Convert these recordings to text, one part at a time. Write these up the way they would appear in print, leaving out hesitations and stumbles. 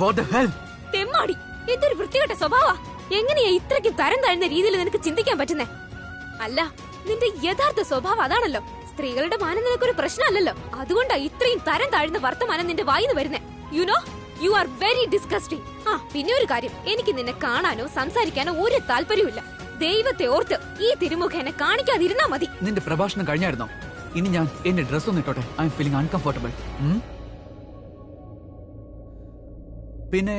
What the hell? തെമ്മാടി, ഇതൊരു വൃത്തികെട്ട സ്വഭാവ. എങ്ങനെയാ ഇത്രയ്ക്ക് തരം താഴ്ന്ന രീതിയിൽ നിനക്ക് ചിന്തിക്കാൻ പറ്റുന്നേ? അല്ല, നിന്റെ യഥാർത്ഥ സ്വഭാവം അതാണല്ലോ. സ്ത്രീകളുടെ മാനം നിനക്കൊരു പ്രശ്നമല്ലല്ലോ. അതുകൊണ്ടാ ഇത്രയും തരം താഴ്ന്ന വർത്തമാനം നിന്റെ വായിന്ന് വരുന്നേ. You know, you are very disgusting. ആ, പിന്നെ ഒരു കാര്യം, എനിക്ക് നിന്നെ കാണാനോ സംസാരിക്കാനോ ഒരു താല്പര്യമില്ല. ദൈവത്തെ ഓർത്ത് ഈ തിരുമുഖേനെ കാണിക്കാതിരുന്നാ മതി. നിന്റെ പ്രഭാഷണം കഴിഞ്ഞായിരുന്നോ? ഇനി ഞാൻ എന്റെ ഡ്രസ് ഒന്ന് ഇട്ടോട്ടെ. I'm feeling uncomfortable. പിന്നെ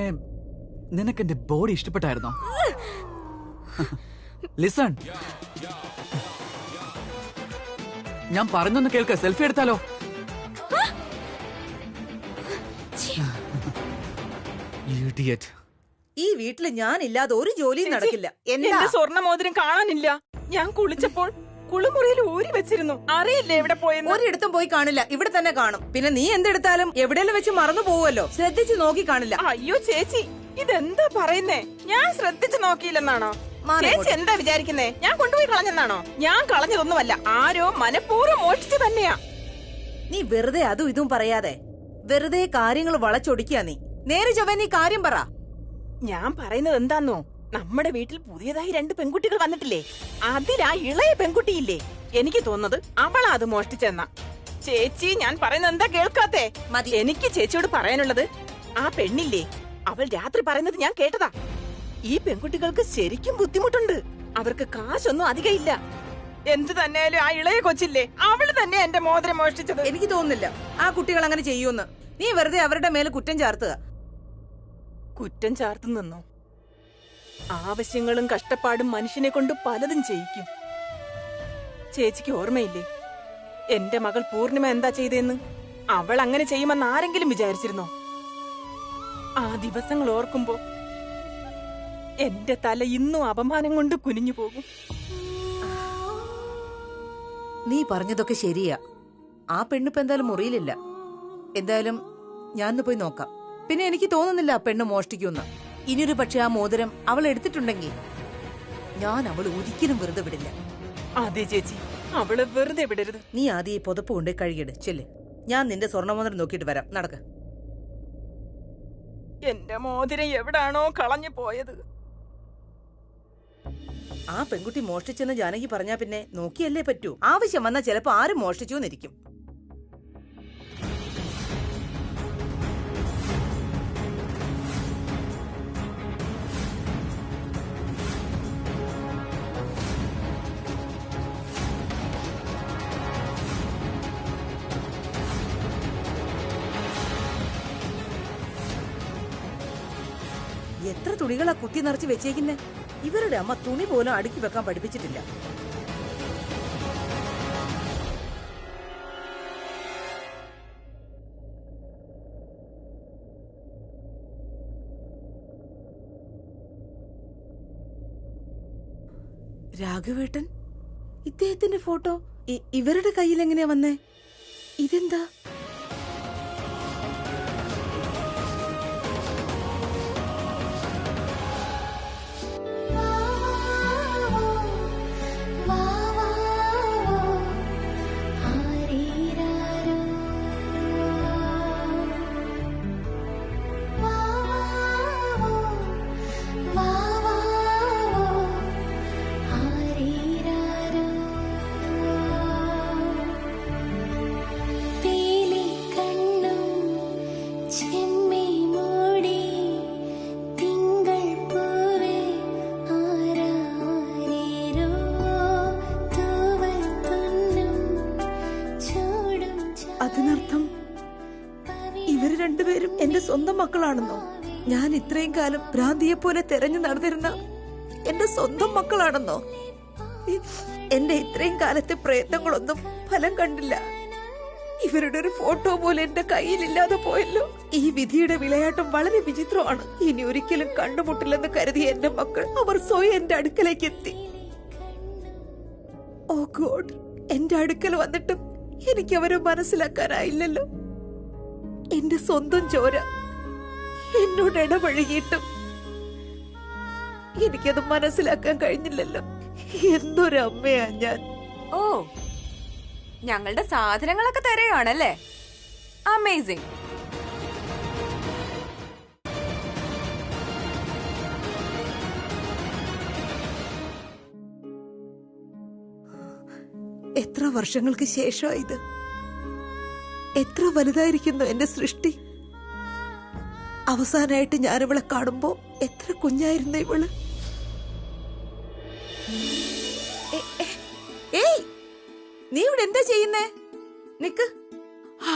നിനക്ക് എന്റെ ബോഡി ഇഷ്ടപ്പെട്ടായിരുന്നോ? ലിസൺ, ഞാൻ പറഞ്ഞൊന്ന് കേൾക്ക. സെൽഫി എടുത്താലോ? Idiot. ഈ വീട്ടില് ഞാനില്ലാതെ ഒരു ജോലിയും നടക്കില്ല. എന്റെ സ്വർണ്ണമോതിരം കാണാനില്ല. ഞാൻ കുളിച്ചപ്പോൾ കുളിമുറിയിൽ ഊരി വെച്ചിരുന്നു. അറിയില്ലേ എവിടെ പോയെന്ന്? ഒരിടത്തും പോയി കാണില്ല, ഇവിടെ തന്നെ കാണും. പിന്നെ നീ എന്തെടുത്താലും എവിടെയെങ്കിലും വെച്ച് മറന്നു പോവുമല്ലോ. ശ്രദ്ധിച്ചു നോക്കി കാണില്ല. അയ്യോ ചേച്ചി, ഇതെന്താ പറയുന്നേ? ഞാൻ ശ്രദ്ധിച്ചു നോക്കിയില്ലെന്നാണോ? ചേച്ചി എന്താ വിചാരിക്കുന്നേ? ഞാൻ കൊണ്ടുപോയി കളഞ്ഞെന്നാണോ? ഞാൻ കളഞ്ഞതൊന്നുമല്ല, ആരോ മനഃപൂർവ്വം മോഷ്ടിച്ചു തന്നെയാ. നീ വെറുതെ അതും ഇതും പറയാതെ വെറുതെ കാര്യങ്ങൾ വളച്ചൊടിക്കാ. നീ നേരെ ചൊവ്വേ നീ കാര്യം പറ. ഞാൻ പറയുന്നത് എന്താന്നോ, നമ്മുടെ വീട്ടിൽ പുതിയതായി 2 പെൺകുട്ടികൾ വന്നിട്ടില്ലേ? അതിലാ ഇളയ പെൺകുട്ടിയില്ലേ? എനിക്ക് തോന്നുന്നത് അവളാ അത് മോഷ്ടിച്ചെന്നാ. ചേച്ചി, ഞാൻ പറയുന്നത് എന്താ കേൾക്കാത്തെ? മതി. എനിക്ക് ചേച്ചിയോട് പറയാനുള്ളത്, ആ പെണ്ണില്ലേ, അവൾ രാത്രി പറയുന്നത് ഞാൻ കേട്ടതാ. ഈ പെൺകുട്ടികൾക്ക് ശരിക്കും ബുദ്ധിമുട്ടുണ്ട്. അവർക്ക് കാശൊന്നും അധികം ഇല്ല. എന്ത് തന്നെയാലും ആ ഇളയ കൊച്ചില്ലേ, അവള് തന്നെ എന്റെ മോതിരം മോഷ്ടിച്ചത്. എനിക്ക് തോന്നുന്നില്ല ആ കുട്ടികൾ അങ്ങനെ ചെയ്യൂന്ന്. നീ വെറുതെ അവരുടെ മേലെ കുറ്റം ചാർത്തുക. കുറ്റം ചാർത്തു നിന്നോ? ആവശ്യങ്ങളും കഷ്ടപ്പാടും മനുഷ്യനെ കൊണ്ട് പലതും ചെയ്യിക്കും. ചേച്ചിക്ക് ഓർമ്മയില്ലേ എന്റെ മകൾ പൂർണിമ എന്താ ചെയ്തേന്ന്? അവൾ അങ്ങനെ ചെയ്യുമെന്ന് ആരെങ്കിലും വിചാരിച്ചിരുന്നോ? ആ ദിവസങ്ങൾ ഓർക്കുമ്പോ എന്റെ തല ഇന്നും അപമാനം കൊണ്ട് കുനിഞ്ഞു പോകും. നീ പറഞ്ഞതൊക്കെ ശരിയാ. ആ പെണ്ണിപ്പോ എന്തായാലും മുറിയിലില്ല. എന്തായാലും ഞാൻ പോയി നോക്കാം. പിന്നെ എനിക്ക് തോന്നുന്നില്ല ആ പെണ്ണ് മോഷ്ടിക്കുമെന്ന്. ഇനിയൊരു പക്ഷെ ആ മോതിരം അവൾ എടുത്തിട്ടുണ്ടെങ്കിൽ ഞാൻ അവൾ ഒരിക്കലും വെറുതെ വിടില്ല. അതെ ചേച്ചി, അവള് വെറുതെ വിടരുത്. നീ ആദ്യം ഈ പുതപ്പ് കൊണ്ട് കഴുകിയിട്. ചെല്ല്, ഞാൻ നിന്റെ സ്വർണ്ണമോതിരം നോക്കിയിട്ട് വരാം. നടക്ക. എന്റെ മോതിരം എവിടാണോ കളഞ്ഞു പോയത്? ആ പെൺകുട്ടി മോഷ്ടിച്ചെന്ന് ജാനകി പറഞ്ഞാ പിന്നെ നോക്കിയല്ലേ പറ്റൂ. ആവശ്യം വന്നാൽ ചിലപ്പോ ആരും മോഷ്ടിച്ചു എന്നിരിക്കും. എത്ര തുണികളാ കുത്തി നിറച്ച് വെച്ചേക്കുന്നേ. ഇവരുടെ അമ്മ തുണി പോലും അടുക്കി വെക്കാൻ പഠിപ്പിച്ചിട്ടില്ല. രാഘവേട്ടൻ, ഇദ്ദേഹത്തിന്റെ ഫോട്ടോ ഇവരുടെ കയ്യിൽ എങ്ങനെയാ വന്നേ? ഇതെന്താ? അതിനർത്ഥം ഇവര് രണ്ടുപേരും എന്റെ സ്വന്തം മക്കളാണെന്നോ? ഞാൻ ഇത്രയും കാലം ഭ്രാന്തിയെ പോലെ തെരഞ്ഞു നടന്നിരുന്ന എന്റെ സ്വന്തം മക്കളാണെന്നോ? എന്റെ ഇത്രയും കാലത്തെ പ്രയത്നങ്ങളൊന്നും ഫലം കണ്ടില്ല. ഇവരുടെ ഒരു ഫോട്ടോ പോലെ എന്റെ കയ്യിലില്ലാതെ പോയല്ലോ. ഈ വിധിയുടെ വിളയാട്ടം വളരെ വിചിത്രമാണ്. ഇനി ഒരിക്കലും കണ്ടുമുട്ടില്ലെന്ന് കരുതിയ എന്റെ മക്കൾ അവർ സ്വയം എന്റെ അടുക്കലേക്ക് എത്തി. ഓ ഗോഡ്, എന്റെ അടുക്കൽ വന്നിട്ടും എനിക്ക് അവരെ മനസ്സിലാക്കാനായില്ലല്ലോ. എന്റെ സ്വന്തം ചോര എന്നോട് ഇടപഴകിയിട്ടും എനിക്കത് മനസ്സിലാക്കാൻ കഴിഞ്ഞില്ലല്ലോ. എന്തൊരമ്മയാ ഞാൻ. ഓ, ഞങ്ങളുടെ സാധനങ്ങളൊക്കെ തരുകയാണല്ലേ? അമേസിംഗ്. എത്ര വർഷങ്ങൾക്ക് ശേഷം ഇത്. എത്ര വലുതായിരിക്കുന്നു എന്റെ സൃഷ്ടി. അവസാനമായിട്ട് ഞാനിവളെ കാണുമ്പോ എത്ര കുഞ്ഞായിരുന്നു ഇവള്. ഏയ്, നീ ഇവിടെ എന്താ ചെയ്യുന്നേ? നിക്ക്. ആ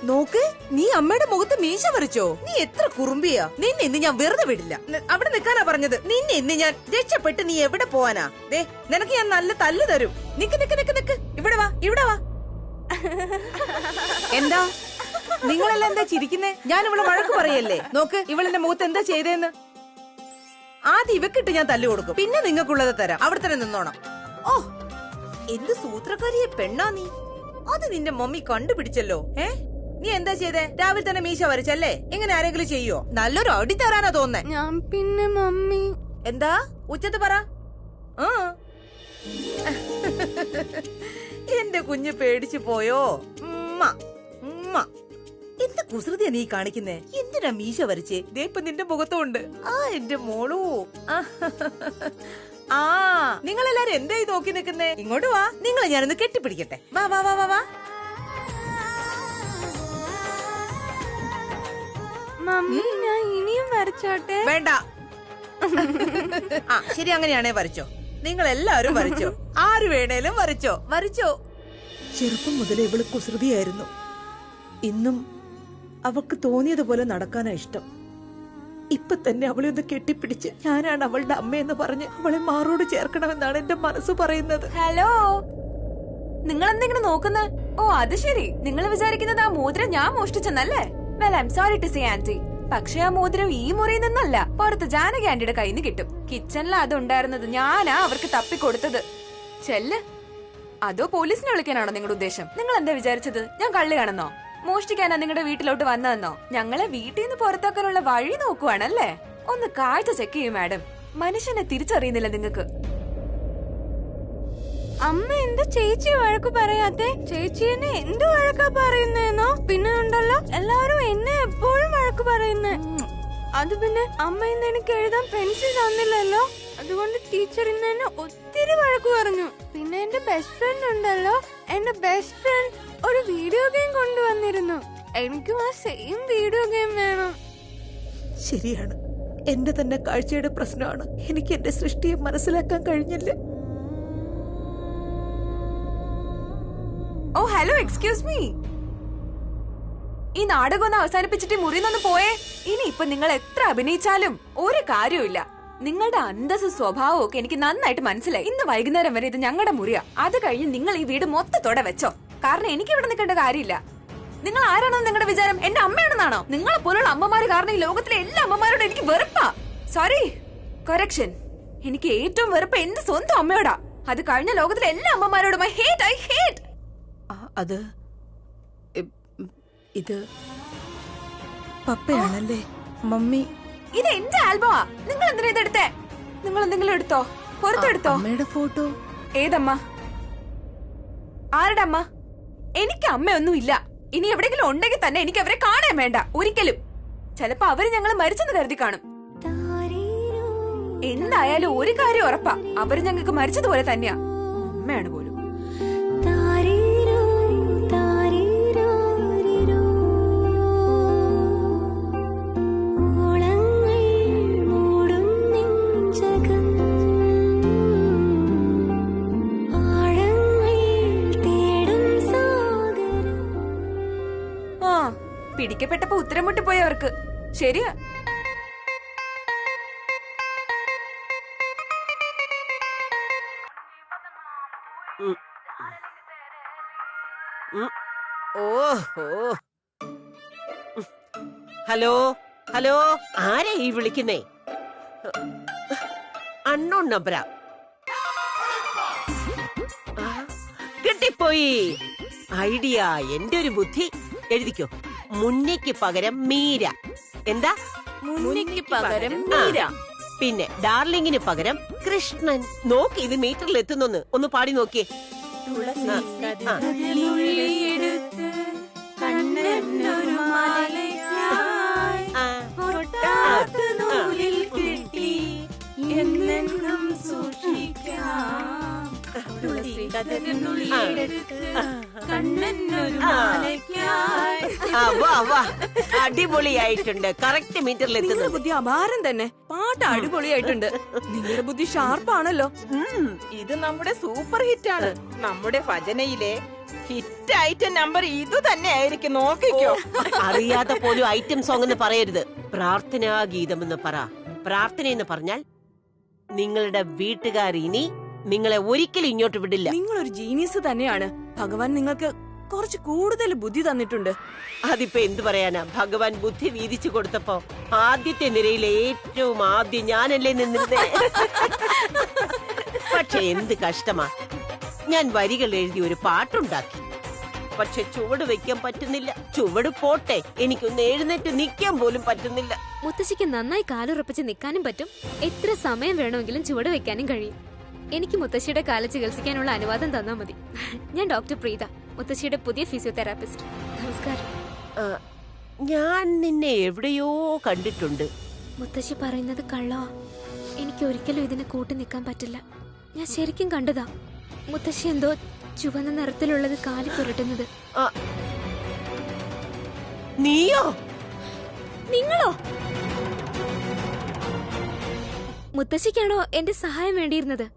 നോക്ക്, നീ അമ്മയുടെ മുഖത്ത് മീശ വരച്ചോ? നീ എത്ര കുറുമ്പിയാ. നിന്നെ ഇന്ന് ഞാൻ വെറുതെ വിടില്ല. അവിടെ നിൽക്കാനാ പറഞ്ഞത്. നിന്നെ ഇന്ന് ഞാൻ രക്ഷപ്പെട്ട് നീ എവിടെ പോവാനാ? ദേ, നിനക്ക് ഞാൻ നല്ല തല്ല് തരും. നിക്ക് നിക്ക് നിക്ക് നിക്ക്, ഇവിടെ വാ, ഇവിടെ വാ. എന്താ നിങ്ങളെല്ലാം എന്താ ചിരിക്കുന്നേ? ഞാൻ ഇവളെ വഴക്ക് പറയല്ലേ? നോക്ക്, ഇവളെന്റെ മുഖത്ത് എന്താ ചെയ്തേന്ന്. ആദ്യം ഇവക്കിട്ട് ഞാൻ തല്ലു കൊടുക്കും, പിന്നെ നിങ്ങൾക്കുള്ളത് തരാം. അവിടെ തന്നെ നിന്നോണം. ഓ, എന്ത് സൂത്രക്കാരിയെ പെണ്ണാ നീ. അത് നിന്റെ മമ്മി കണ്ടുപിടിച്ചല്ലോ. നീ എന്താ ചെയ്തേ? രാവിലെ തന്നെ മീശ വരച്ചല്ലേ? എങ്ങനെ ആരെങ്കിലും ചെയ്യോ? നല്ലൊരു അടി തരാനാ തോന്നേ. ഞാൻ പിന്നെ മമ്മി. എന്താ ഉച്ചത്ത് പറ. എന്റെ കുഞ്ഞ് പേടിച്ചു പോയോ? എന്ത് കുസൃതിയാ നീ കാണിക്കുന്നേ? എന്തിനാ മീശ വരച്ചേ? ഇപ്പൊ നിന്റെ മുഖത്തുണ്ട്. ആ എന്റെ മോളൂ. ആ, നിങ്ങളെല്ലാരും എന്തായി നോക്കി നിൽക്കുന്നേ? ഇങ്ങോട്ട് വാ, നിങ്ങളെ ഞാനൊന്ന് കെട്ടിപ്പിടിക്കട്ടെ. വാ വാ വാ വാ വാ. മമ്മി, ഞാൻ ഇനിയും വരച്ചോട്ടെ? വേണ്ട. ആ ശരി, അങ്ങനെയാണേ വരച്ചോ. നിങ്ങൾ എല്ലാവരും വരച്ചോ. ആര് വേണേലും വരച്ചോ, വരച്ചോ. ചെറുപ്പം മുതലേ ഇവള് കുസൃതിയായിരുന്നു. ഇന്നും അവൾക്ക് തോന്നിയതുപോലെ നടക്കാനാ ഇഷ്ടം. ഇപ്പൊ തന്നെ അവളെ ഒന്ന് കെട്ടിപ്പിടിച്ച് ഞാനാണ് അവളുടെ അമ്മയെന്ന് പറഞ്ഞ് അവളെ മാറോട് ചേർക്കണമെന്നാണ് എന്റെ മനസ്സ് പറയുന്നത്. ഹലോ, നിങ്ങൾ എന്തെങ്കിലും നോക്കുന്ന? ഓ അത് ശരി, നിങ്ങൾ വിചാരിക്കുന്നത് ആ മോതിരം ഞാൻ മോഷ്ടിച്ചെന്നല്ലേ? Well, I'm sorry to say aunty, പക്ഷെ ആ മോതിരം ഈ മുറിയിൽ നിന്നല്ല, പുറത്ത് ജാനകി ആന്റിയുടെ കയ്യിൽ നിന്ന് കിട്ടും. കിച്ചണിലാ അതുണ്ടായിരുന്നത്, ഞാനാ അവർക്ക് തപ്പിക്കൊടുത്തത്. ചെല്ല്. അതോ പോലീസിനെ വിളിക്കാനാണോ നിങ്ങളുടെ ഉദ്ദേശം? നിങ്ങൾ എന്താ വിചാരിച്ചത് ഞാൻ കള്ളിയാണെന്നോ? മോഷ്ടിക്കാനാ നിങ്ങളുടെ വീട്ടിലോട്ട് വന്നതെന്നോ? ഞങ്ങളെ വീട്ടിൽ നിന്ന് പുറത്താക്കാനുള്ള വഴി നോക്കുവാണല്ലേ? ഒന്ന് കാഴ്ച ചെക്ക് ചെയ്യൂ മാഡം. മനുഷ്യനെ തിരിച്ചറിയുന്നില്ല നിങ്ങൾക്ക്. അമ്മ എന്താ ചേച്ചി വഴക്ക് പറയാത്തെ? ചേച്ചി എന്നെ എന്ത് വഴക്കാ പറയുന്നേന്നോ? പിന്നെ ഉണ്ടല്ലോ, എല്ലാവരും എന്നെ എപ്പോഴും വഴക്ക് പറയുന്നേ. അത് പിന്നെ അമ്മ ഇന്ന് എനിക്ക് എഴുതാൻ പെൻസിൽ തന്നില്ലല്ലോ, അതുകൊണ്ട് ടീച്ചർ ഇന്ന് എന്നെ ഒത്തിരി വഴക്ക് പറഞ്ഞു. പിന്നെ എന്റെ ബെസ്റ്റ് ഫ്രണ്ട് ഉണ്ടല്ലോ, എന്റെ ബെസ്റ്റ് ഫ്രണ്ട് ഒരു വീഡിയോ ഗെയിം കൊണ്ടുവന്നിരുന്നു. എനിക്കും ആ സെയിം വീഡിയോ ഗെയിം വേണം. ശരിയാണ്, എന്റെ തന്നെ കാഴ്ചയുടെ പ്രശ്നമാണ്. എനിക്ക് എന്റെ സൃഷ്ടിയെ മനസ്സിലാക്കാൻ കഴിഞ്ഞില്ല. ഓ ഹലോ, എക്സ്ക്യൂസ് മീ. ഈ നാടകം ഒന്ന് അവസാനിപ്പിച്ചിട്ട് മുറിന്നൊന്ന് പോയേ. ഇനി ഇപ്പൊ നിങ്ങൾ എത്ര അഭിനയിച്ചാലും ഒരു കാര്യമില്ല. നിങ്ങളുടെ അന്തസ് സ്വഭാവവും ഒക്കെ എനിക്ക് നന്നായിട്ട് മനസ്സിലായി. ഇന്ന് വൈകുന്നേരം വരെ ഇത് ഞങ്ങളുടെ മുറിയാ. അത് കഴിഞ്ഞ് നിങ്ങൾ ഈ വീട് മൊത്തത്തോടെ വെച്ചോ, കാരണം എനിക്ക് ഇവിടെ നിൽക്കേണ്ട കാര്യമില്ല. നിങ്ങൾ ആരാണോ നിങ്ങളുടെ വിചാരം? എന്റെ അമ്മയാണെന്നാണോ? നിങ്ങളെ പോലുള്ള അമ്മമാര് കാരണം ഈ ലോകത്തിലെ എല്ലാ അമ്മമാരോടും എനിക്ക് വെറുപ്പാ. Sorry, correction. എനിക്ക് ഏറ്റവും വെറുപ്പ് എന്റെ സ്വന്തം അമ്മയോടാ. അത് കഴിഞ്ഞ ലോകത്തിലെ എല്ലാ അമ്മമാരോടും ഐ ഹേറ്റ്. അത് ഇത് പപ്പയാണല്ലേ? മമ്മി, ഇത് എന്റെ ആൽബമാ. നിങ്ങൾ എന്തിനാ ഇതെടുത്തേ? നിങ്ങൾ എന്തെങ്കിലും എടുത്തോ? പുറത്തെടുത്തോ? അമ്മയുടെ ഫോട്ടോ. ഏതമ്മ? ആരുടെ അമ്മ? എനിക്ക് അമ്മയൊന്നും ഇല്ല. ഇനി എവിടെയെങ്കിലും ഉണ്ടെങ്കിൽ തന്നെ എനിക്ക് അവരെ കാണാൻ വേണ്ട ഒരിക്കലും. ചിലപ്പോ അവര് ഞങ്ങൾ മരിച്ചെന്ന് കരുതി കാണും. എന്തായാലും ഒരു കാര്യം ഉറപ്പാ, അവര് ഞങ്ങൾക്ക് മരിച്ചതുപോലെ തന്നെയാ. അമ്മയാണ് പോലും. പിടിക്കപ്പെട്ടപ്പോ ഉത്തരം മുട്ടിപ്പോയി അവർക്ക്. ശരിയാ. ഹലോ ഹലോ, ആരാ ഈ വിളിക്കുന്നേ? അണ്ണോൺ നമ്പരാ. കിട്ടിപ്പോയി. ഐഡിയ. എന്റെ ഒരു ബുദ്ധി. എഴുതിക്കോ. മുന്നയ്ക്ക് പകരം മീര. എന്താ? മുന്നിക്ക് പകരം മീര. പിന്നെ ഡാർലിങ്ങിന് പകരം കൃഷ്ണൻ. നോക്കി ഇത് മീറ്ററിൽ എത്തുന്നൊന്ന് ഒന്ന് പാടി നോക്കിയേ. അടിപൊളിയായിട്ടുണ്ട്. കറക്റ്റ് മീറ്ററിൽ നിങ്ങളുടെ എത്തുന്നത്. ബുദ്ധി അപാരം തന്നെ. പാട്ട് അടിപൊളിയായിട്ടുണ്ട്. നിങ്ങളുടെ ബുദ്ധി ഷാർപ്പാണല്ലോ. ഇത് നമ്മുടെ സൂപ്പർ ഹിറ്റ് ആണ്. നമ്മുടെ ഭജനയിലെ ഹിറ്റ് ഐറ്റം നമ്പർ ഇത് തന്നെ ആയിരിക്കും. നോക്കിക്കോ. അറിയാതെ പോലും ഐറ്റം സോങ് എന്ന് പറയരുത്. പ്രാർത്ഥനാ ഗീതം എന്ന് പറ. പ്രാർത്ഥന എന്ന് പറഞ്ഞാൽ നിങ്ങളുടെ വീട്ടുകാർ ഇനി നിങ്ങളെ ഒരിക്കലും ഇങ്ങോട്ട് വിടില്ല. നിങ്ങളൊരു ജീനിയസ് തന്നെയാണ്. ഭഗവാൻ നിങ്ങൾക്ക് കുറച്ച് കൂടുതൽ ബുദ്ധി തന്നിട്ടുണ്ട്. അതിപ്പോ എന്തു പറയാനാ, ഭഗവാൻ ബുദ്ധി വീതിച്ചു കൊടുത്തപ്പോ ആദ്യത്തെ നിരയിൽ ഏറ്റവും ആദ്യം ഞാനല്ലേ നിന്നിരുന്നേ. പക്ഷെ എന്ത് കഷ്ടമാ, ഞാൻ വരികൾ എഴുതി ഒരു പാട്ടുണ്ടാക്കി. പക്ഷെ ചുവട് വെക്കാൻ പറ്റുന്നില്ല. ചുവട് പോട്ടെ, എനിക്കൊന്ന് എഴുന്നേറ്റ് നിൽക്കാൻ പോലും പറ്റുന്നില്ല. മുത്തശ്ശിക്ക് നന്നായി കാലുറപ്പിച്ച് നിൽക്കാനും പറ്റും, എത്ര സമയം വേണമെങ്കിലും ചുവട് വെക്കാനും കഴിയും. എനിക്ക് മുത്തശ്ശിയുടെ കാല് ചികിത്സിക്കാനുള്ള അനുവാദം തന്നാ മതി. ഞാൻ ഡോക്ടർ പ്രീത, മുത്തശ്ശിയുടെ പുതിയ ഫിസിയോതെറാപ്പിസ്റ്റ്. നമസ്കാരം. ഞാൻ നിന്നെ എവിടെയോ കണ്ടിട്ടുണ്ട്. മുത്തശ്ശി പറയുന്നത് കള്ളോ? എനിക്ക് ഒരിക്കലും ഇതിന് കൂട്ടി നിൽക്കാൻ പറ്റില്ല. ഞാൻ ശരിക്കും കണ്ടതാ. മുത്തശ്ശി എന്തോ ചുവന്ന നിറത്തിലുള്ളത് കാലി പുരട്ടുന്നത്. നീയോ? നിങ്ങളോ? മുത്തശ്ശിക്കാണോ എന്റെ സഹായം വേണ്ടിയിരുന്നത്?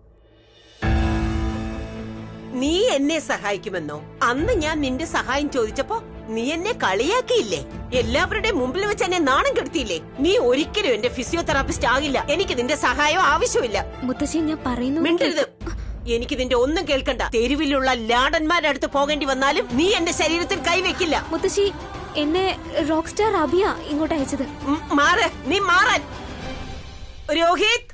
നീ എന്നെ സഹായിക്കുമെന്നോ? അന്ന് ഞാൻ നിന്റെ സഹായം ചോദിച്ചപ്പോ നീ എന്നെ കളിയാക്കിയില്ലേ? എല്ലാവരുടെയും മുമ്പിൽ വെച്ച് എന്നെ നാണം കെടുത്തിയില്ലേ? നീ ഒരിക്കലും എന്റെ ഫിസിയോതെറാപ്പിസ്റ്റ് ആകില്ല. എനിക്ക് നിന്റെ സഹായം ആവശ്യമില്ല. മുത്തശ്ശി, ഞാൻ പറയുന്നു. മിണ്ടരുത്. എനിക്ക് നിന്റെ ഒന്നും കേൾക്കണ്ട. തെരുവിലുള്ള ലാടന്മാരുടെ അടുത്ത് പോകേണ്ടി വന്നാലും നീ എന്റെ ശരീരത്തിൽ കൈവെക്കില്ല. മുത്തശ്ശി, എന്നെ റോക്ക് സ്റ്റാർ അഭിയ ഇങ്ങോട്ട് അയച്ചത്. മാറ്, നീ മാറാൻ. Rohit,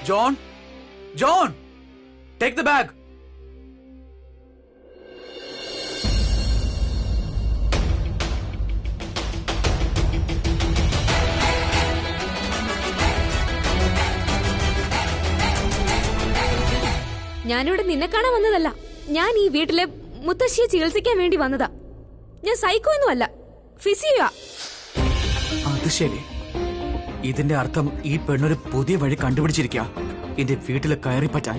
John? John! Take the bag! ഞാനിവിടെ നിന്നെ കാണാൻ വന്നതല്ല. ഞാൻ ഈ വീട്ടിലെ മുത്തശ്ശിയെ ചികിത്സിക്കാൻ വേണ്ടി വന്നതാ. ഞാൻ സൈക്കോ ഒന്നുമല്ല, ഫിസിയോയാ. അത് ശരി. ഇതിന്റെ അർത്ഥം ഈ പെണ്ണൊരു പുതിയ വഴി കണ്ടുപിടിച്ചിരിക്കുക, എന്റെ വീട്ടിൽ കയറി പറ്റാൻ,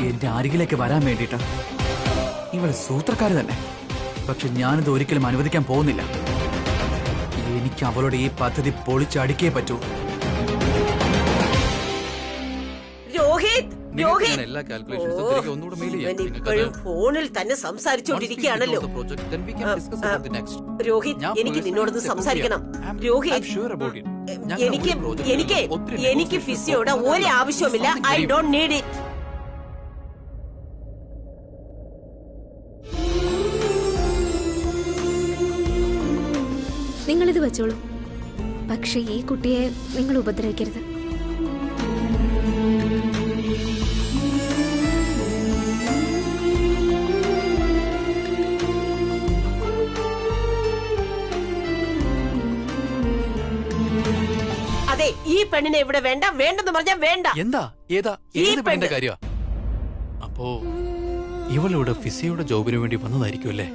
എന്റെ അരികിലേക്ക് വരാൻ വേണ്ടിട്ട്. ഇവൾ സൂത്രക്കാര് തന്നെ. പക്ഷെ ഞാനിത് ഒരിക്കലും അനുവദിക്കാൻ പോകുന്നില്ല. എനിക്ക് അവളുടെ ഈ പദ്ധതി പൊളിച്ചടിക്കേ പറ്റൂ. രോഹിത്, രോഹിത്, ഞാൻ എല്ലാ കാൽക്കുലേഷൻസും തിരികെ ഒന്നുകൂടെ മെയിൽ ചെയ്യാം. ഇപ്പോഴും ഫോണിൽ തന്നെ സംസാരിച്ചോണ്ടിരിക്കുകയാണല്ലോ. രോഹിത്, എനിക്ക് നിന്നോടൊന്ന് സംസാരിക്കണം. രോഹിത്, എനിക്ക് ഫിസിയോടെ ഒരു ആവശ്യവുമില്ല. I don't need it. നിങ്ങളിത് വെച്ചോളൂ. പക്ഷെ ഈ കുട്ടിയെ നിങ്ങൾ ഉപദ്രവിക്കരുത്. അതെ, ഈ പെണ്ണിനെ ഇവിടെ വേണ്ട. വേണ്ടെന്ന് പറഞ്ഞാൽ വേണ്ട. എന്താ? ഏതാ? ഏത് പെണ്ണിന്റെ കാര്യമാ? അപ്പോ ഇവളിവിടെ ഫിസിയോയുടെ ജോബിന് വേണ്ടി വന്നതായിരിക്കും അല്ലേ?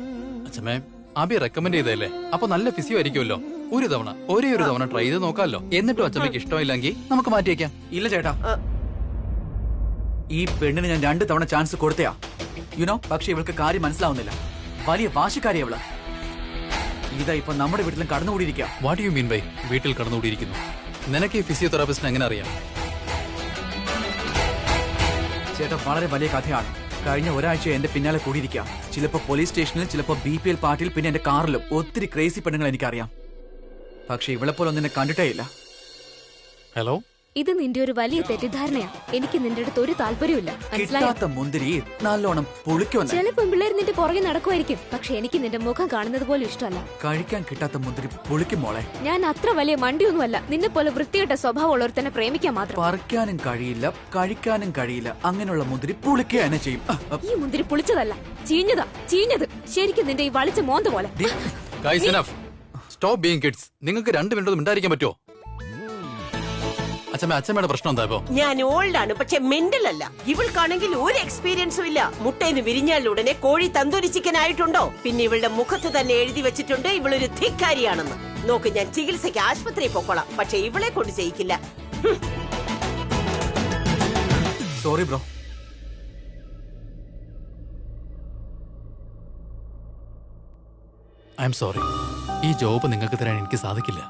അച്ഛമ്മേ, അബി റെക്കമെൻഡ് ചെയ്തല്ലേ? അപ്പൊ നല്ല ഫിസിയോ ആയിരിക്കുമല്ലോ. ഒരേ ഒരു തവണ ട്രൈ ചെയ്ത് നോക്കാമല്ലോ. എന്നിട്ടും അച്ഛമ്മയ്ക്ക് ഇഷ്ടമില്ലെങ്കിൽ നമുക്ക് മാറ്റിയേക്കാം. ഇല്ല ചേട്ടാ, ഈ പെണ്ണിന് ഞാൻ 2 തവണ ചാൻസ് കൊടുത്തയാ, യുനോ. പക്ഷെ ഇവൾക്ക് കാര്യം മനസ്സിലാവുന്നില്ല. വലിയ വാശിക്കാരി അവള്. ഇതാ ഇപ്പൊ നമ്മുടെ വീട്ടിലും കടന്നുകൂടിയിരിക്കുക. വാട്ട് യു മീൻ ബൈ വീട്ടിൽ കടന്നുകൂടിയിരിക്കുന്നു? നിനക്ക് ഈ ഫിസിയോതെറാപ്പിസ്റ്റിനെ എങ്ങനെ അറിയാം? ചേട്ടാ, വളരെ വലിയ കഥയാണ്. കഴിഞ്ഞ ഒരാഴ്ച എന്റെ പിന്നാലെ കൂടിയിരിക്കുക. ചിലപ്പോ പോലീസ് സ്റ്റേഷനിൽ, ചിലപ്പോ BPL പാർട്ടിയിൽ, പിന്നെ എന്റെ കാറിലും. ഒത്തിരി ക്രേസി പെണ്ണുങ്ങൾ എനിക്കറിയാം. പക്ഷെ ഇവളെപ്പോലെ ഒന്നിനെ കണ്ടിട്ടേ ഇല്ല. ഹലോ, ഇത് നിന്റെ ഒരു വലിയ തെറ്റിദ്ധാരണയാ. എനിക്ക് നിന്റെ അടുത്ത് ഒരു താല്പര്യമില്ല, മനസ്സിലായോ? കിട്ടാത്ത മുന്തിരി നല്ലോണം പുളിക്കുവന്നെ. ചില പെൺപിള്ളേർ നിന്റെ പുറകെ നടക്കുമായിരിക്കും. പക്ഷെ എനിക്ക് നിന്റെ മുഖം കാണുന്നത് പോലും ഇഷ്ടമല്ല. കഴിക്കാൻ കിട്ടാത്ത മുന്തിരി പുളിക്കും മോളെ. ഞാൻ അത്ര വലിയ മണ്ടിയൊന്നുമല്ല. നിന്നെ പോലെ വൃത്തികെട്ട സ്വഭാവമുള്ളവർ പ്രേമിക്കാൻ മാത്രം. പറിക്കാനും കഴിയില്ല, കഴിക്കാനും കഴിയില്ല. അങ്ങനെയുള്ള മുന്തിരി പുളിക്കുക തന്നെ ചെയ്യും. ഈ മുന്തിരി പുളിച്ചതല്ല, ചീഞ്ഞത്. ശരിക്കും നിന്റെ ഈ വളിച്ച മോന്ത പോലെ. Guys, enough. Stop being kids. നിങ്ങൾക്ക് 2 മിനിറ്റ് മിണ്ടായിരിക്കാൻ പറ്റുമോ? അച്ഛമ്മയുടെ പ്രശ്നം എന്താ ഇപ്പോ? ഞാൻ ഓൾഡാണ്, പക്ഷെ മെന്റൽ അല്ല. ഇവൾക്കാണെങ്കിൽ ഒരു എക്സ്പീരിയൻസും ഇല്ല. മുട്ടയിന്ന് വിരിഞ്ഞാലുടനെ കോഴി തന്തൂരി ചിക്കൻ ആയിട്ടുണ്ടോ? പിന്നെ ഇവളുടെ മുഖത്ത് തന്നെ എഴുതി വെച്ചിട്ടുണ്ട് ഇവളൊരു ധിക്കാരിയാണെന്ന്. നോക്ക്, ഞാൻ ചികിത്സയ്ക്ക് ആശുപത്രിയിൽ പൊക്കോളാം, പക്ഷെ ഇവളെ കൊണ്ട് ചെയ്യിക്കില്ല. Sorry bro. I'm sorry. ഈ ജോബ് നിങ്ങൾക്ക് തരാൻ എനിക്ക് സാധിക്കില്ല.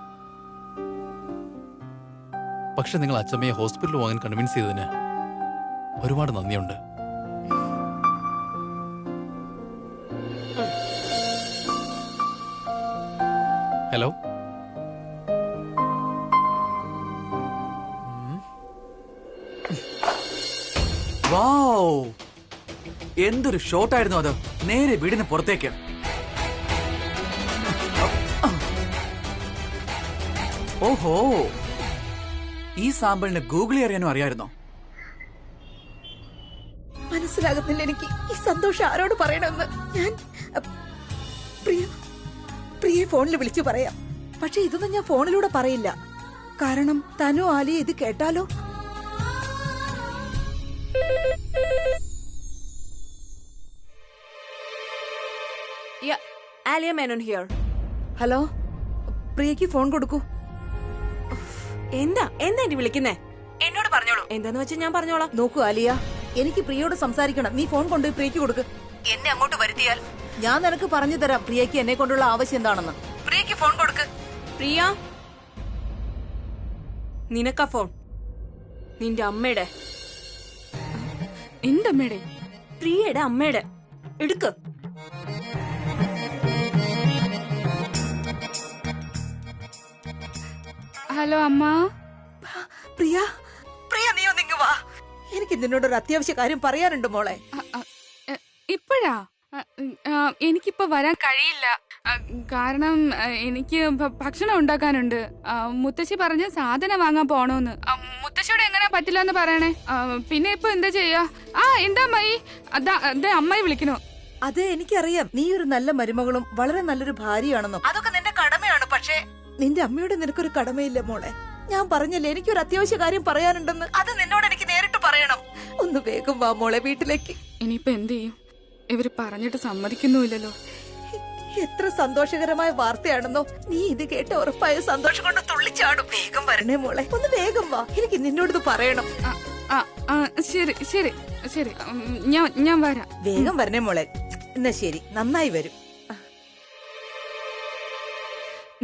പക്ഷെ നിങ്ങൾ അച്ഛമ്മയെ ഹോസ്പിറ്റലിൽ പോകാൻ കൺവിൻസ് ചെയ്തതിന് ഒരുപാട് നന്ദിയുണ്ട്. ഹലോ, വാവ്, എന്തൊരു ഷോട്ടായിരുന്നു അത്. നേരെ വീടിന് പുറത്തേക്ക്. ഓഹോ, ഈ സാമ്പിളിന് ഗൂഗിളിൽ അറിയാനോ അറിയായിരുന്നോ? മനസ്സിലാകുന്നില്ല എനിക്ക് ഈ സന്തോഷം ആരോട് പറയണമെന്ന്. ഞാൻ പ്രിയെ ഫോണിൽ വിളിച്ചു പറയാം. പക്ഷെ ഇതൊന്നും ഞാൻ ഫോണിലൂടെ പറയില്ല. കാരണം തനു ആലിയ ഇത് കേട്ടാലോ? ആലിയ മേനോൻ ഹിയർ. ഹലോ, പ്രിയക്ക് ഫോൺ കൊടുക്കൂ. എന്താ എന്നെ വിളിക്കുന്നേ? എന്നോട് പറഞ്ഞോളൂ. എന്താന്ന് വെച്ചാൽ ഞാൻ പറഞ്ഞോളാം. നോക്കൂ ആലിയ, എനിക്ക് പ്രിയയോട് സംസാരിക്കണം. നീ ഫോൺ കൊണ്ടുപോയി പ്രിയക്ക് കൊടുക്ക്. എന്നെ അങ്ങോട്ട് വരുത്തിയാൽ ഞാൻ നിനക്ക് പറഞ്ഞു തരാം പ്രിയക്ക് എന്നെ കൊണ്ടുള്ള ആവശ്യം എന്താണെന്ന്. പ്രിയക്ക് ഫോൺ കൊടുക്ക്. പ്രിയ, നിനക്കാ ഫോൺ. നിന്റെ അമ്മയുടെ. എന്റെ അമ്മയുടെ? പ്രിയയുടെ അമ്മയുടെ. എടുക്ക്. ഹലോ അമ്മ. പ്രിയ, പ്രിയ നീ ഒന്നിങ്ങ് വാ. എനിക്ക് നിന്നോടൊരു അത്യാവശ്യ കാര്യം പറയാനുണ്ട് മോളെ. ഇപ്പോഴാ? എനിക്കിപ്പോ വരാൻ കഴിയില്ല. കാരണം എനിക്ക് ഭക്ഷണം ഉണ്ടാക്കാനുണ്ട്. മുത്തശ്ശി പറഞ്ഞ സാധനം വാങ്ങാൻ പോണോന്ന്. മുത്തശ്ശിയോട് എങ്ങനെ പറ്റില്ല എന്ന് പറയണേ. പിന്നെ ഇപ്പൊ എന്താ ചെയ്യാ? എന്താ അമ്മായി? അതെ, അമ്മായി വിളിക്കണോ? അത് എനിക്കറിയാം. നീ ഒരു നല്ല മരുമകളും വളരെ നല്ലൊരു ഭാര്യയാണെന്നും അതൊക്കെ നിന്റെ കടമയാണ്. പക്ഷേ നിന്റെ അമ്മയോട് നിനക്കൊരു കടമയില്ല മോളെ. ഞാൻ പറഞ്ഞില്ലേ എനിക്കൊരു അത്യാവശ്യ കാര്യം പറയാനുണ്ടെന്ന്. അത് നിന്നോട് എനിക്ക് നേരിട്ട് പറയണം. ഒന്ന് വേഗം വാ മോളെ വീട്ടിലേക്ക്. ഇനിയിപ്പോ എന്ത് ചെയ്യും? ഇവര് പറഞ്ഞിട്ട് സമ്മതിക്കുന്നുമില്ലല്ലോ. എത്ര സന്തോഷകരമായ വാർത്തയാണെന്നോ. നീ ഇത് കേട്ട് ഉറപ്പായ സന്തോഷം കൊണ്ട് തുള്ളിച്ചാടും. വേഗം വരണേ മോളെ, ഒന്ന് വേഗം വാ. എനിക്ക് നിന്നോട് പറയണം. ശരി ശരി ശരി, ഞാൻ വരാം. വേഗം വരണേ മോളെ. എന്നാ ശരി, നന്നായി വരും.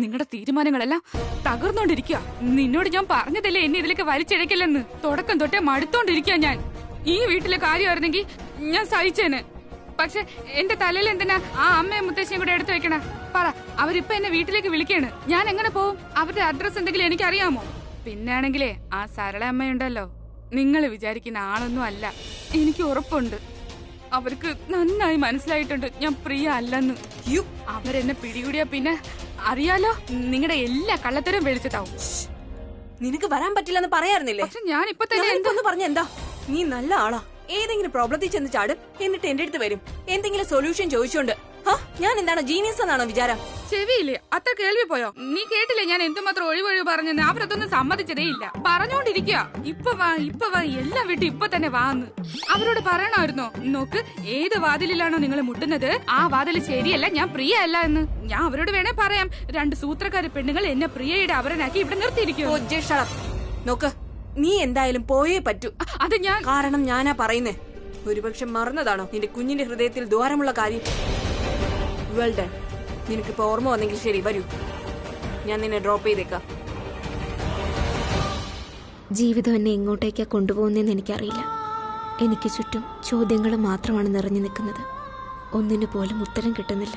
നിങ്ങളുടെ തീരുമാനങ്ങളെല്ലാം തകർന്നോണ്ടിരിക്കുക. നിന്നോട് ഞാൻ പറഞ്ഞതല്ലേ എന്നെ ഇതിലേക്ക് വലിച്ചിഴക്കില്ലെന്ന്. തുടക്കം തൊട്ടേ മടുത്തോണ്ടിരിക്കുക ഞാൻ. ഈ വീട്ടിലെ കാര്യമായിരുന്നെങ്കിൽ ഞാൻ സഹിച്ചേന്. പക്ഷെ എന്റെ തലയിൽ എന്തിനാ ആ അമ്മയും മുത്തശ്ശിയും കൂടെ എടുത്തു വെക്കണ? പറ, അവരിപ്പൊ എന്നെ വീട്ടിലേക്ക് വിളിക്കാണ്. ഞാൻ എങ്ങനെ പോവും? അവരുടെ അഡ്രസ് എന്തെങ്കിലും എനിക്ക് അറിയാമോ? പിന്നാണെങ്കിലേ ആ സരള അമ്മയുണ്ടല്ലോ, നിങ്ങൾ വിചാരിക്കുന്ന ആളൊന്നും അല്ല. എനിക്ക് ഉറപ്പുണ്ട്. അവർക്ക് നന്നായി മനസ്സിലായിട്ടുണ്ട് ഞാൻ പ്രിയ അല്ലെന്ന്. അവരെന്നെ പിടികൂടിയാ പിന്നെ അറിയാലോ, നിങ്ങളുടെ എല്ലാ കള്ളത്തരം വെളിച്ചതാവും. നിനക്ക് വരാൻ പറ്റില്ലെന്ന് പറയാറുന്നില്ലേ? പക്ഷെ ഞാൻ ഇപ്പൊ തന്നെ എന്തൊന്ന് പറഞ്ഞ എന്താ? നീ നല്ല ആളാ. ഏതെങ്കിലും പ്രോബ്ലത്തിൽ ചെന്ന് ചാടും, എന്നിട്ട് എന്റെ അടുത്ത് വരും എന്തെങ്കിലും സൊല്യൂഷൻ ചോദിച്ചോണ്ട്. ഞാൻ എന്താണ് ജീനിയസ് എന്നാണോ വിചാരം? ചെവിയില്ലേ? അത്ര കേൾവി പോയോ? നീ കേട്ടില്ലേ ഞാൻ എന്തുമാത്രം ഒഴിവൊഴിവ് പറഞ്ഞെന്ന്? അവരതൊന്നും സമ്മതിച്ചതേ ഇല്ല. പറഞ്ഞോണ്ടിരിക്കുക. ഇപ്പൊ വാ എല്ലാം വിട്ട് ഇപ്പൊ തന്നെ വാന്ന് അവരോട് പറയണമായിരുന്നോ? നോക്ക്, ഏത് വാതിലിലാണോ നിങ്ങൾ മുട്ടുന്നത് ആ വാതിൽ ശരിയല്ല, ഞാൻ പ്രിയ അല്ല എന്ന് ഞാൻ അവരോട് വേണേ പറയാം. 2 സൂത്രക്കാരി പെണ്ണുങ്ങൾ എന്നെ പ്രിയയുടെ അവരനാക്കി ഇവിടെ നിർത്തിയിരിക്കും. നോക്ക്, നീ എന്തായാലും പോയേ പറ്റൂ. അത് ഞാൻ കാരണം ഞാനാ പറയുന്നേ. ഒരുപക്ഷെ മറന്നതാണോ നിന്റെ കുഞ്ഞിന്റെ ഹൃദയത്തിൽ ദ്വാരമുള്ള കാര്യം? Well done. നിനക്കിപ്പോ ഓർമ്മ വന്നെങ്കിൽ ശരി, വരൂ, ഞാൻ നിന്നെ ഡ്രോപ്പ് ചെയ്തേക്കാം. ജീവിതം എന്നെ എങ്ങോട്ടേക്കാ കൊണ്ടുപോകുന്നതെന്ന് എനിക്കറിയില്ല. എനിക്ക് ചുറ്റും ചോദ്യങ്ങൾ മാത്രമാണ് നിറഞ്ഞു നിൽക്കുന്നത്. ഒന്നിനു പോലും ഉത്തരം കിട്ടുന്നില്ല.